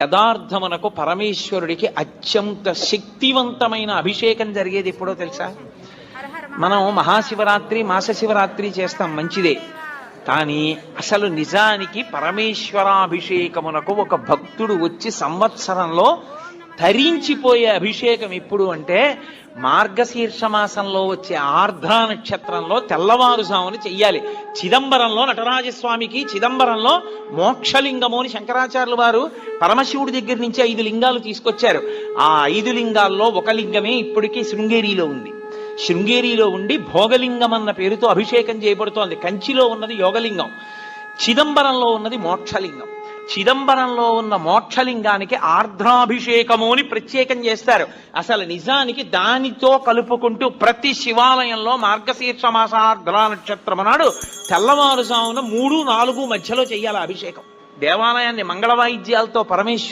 యథార్థమునకు పరమేశ్వరుడికి అత్యంత శక్తివంతమైన అభిషేకం జరిగేది ఎప్పుడో తెలుసా? మనం మహాశివరాత్రి మాస శివరాత్రి చేస్తాం, మంచిదే. కానీ అసలు నిజానికి పరమేశ్వరాభిషేకమునకు ఒక భక్తుడు వచ్చి సంవత్సరంలో తరించిపోయే అభిషేకం ఎప్పుడు అంటే మార్గశీర్ష మాసంలో వచ్చే ఆర్ద్రా నక్షత్రంలో తెల్లవారుజామున చెయ్యాలి. చిదంబరంలో నటరాజస్వామికి చిదంబరంలో మోక్షలింగము అని శంకరాచార్యులు వారు పరమశివుడి దగ్గర నుంచి 5 లింగాలు తీసుకొచ్చారు. ఆ 5 లింగాల్లో ఒక లింగమే ఇప్పటికీ శృంగేరిలో ఉంది. శృంగేరిలో ఉండి భోగలింగం అన్న పేరుతో అభిషేకం చేయబడుతోంది. కంచిలో ఉన్నది యోగలింగం, చిదంబరంలో ఉన్నది మోక్షలింగం. చిదంబరంలో ఉన్న మోక్షలింగానికి ఆర్ద్రాభిషేకము అని ప్రత్యేకం చేస్తారు. అసలు నిజానికి దానితో కలుపుకుంటూ ప్రతి శివాలయంలో మార్గశీర్ష మాస ఆర్ద్రా నక్షత్రం నాడు తెల్లవారుజామున 3-4 మధ్యలో చెయ్యాలి అభిషేకం. దేవాలయాన్ని మంగళ వాయిద్యాలతో పరమేశ్వరు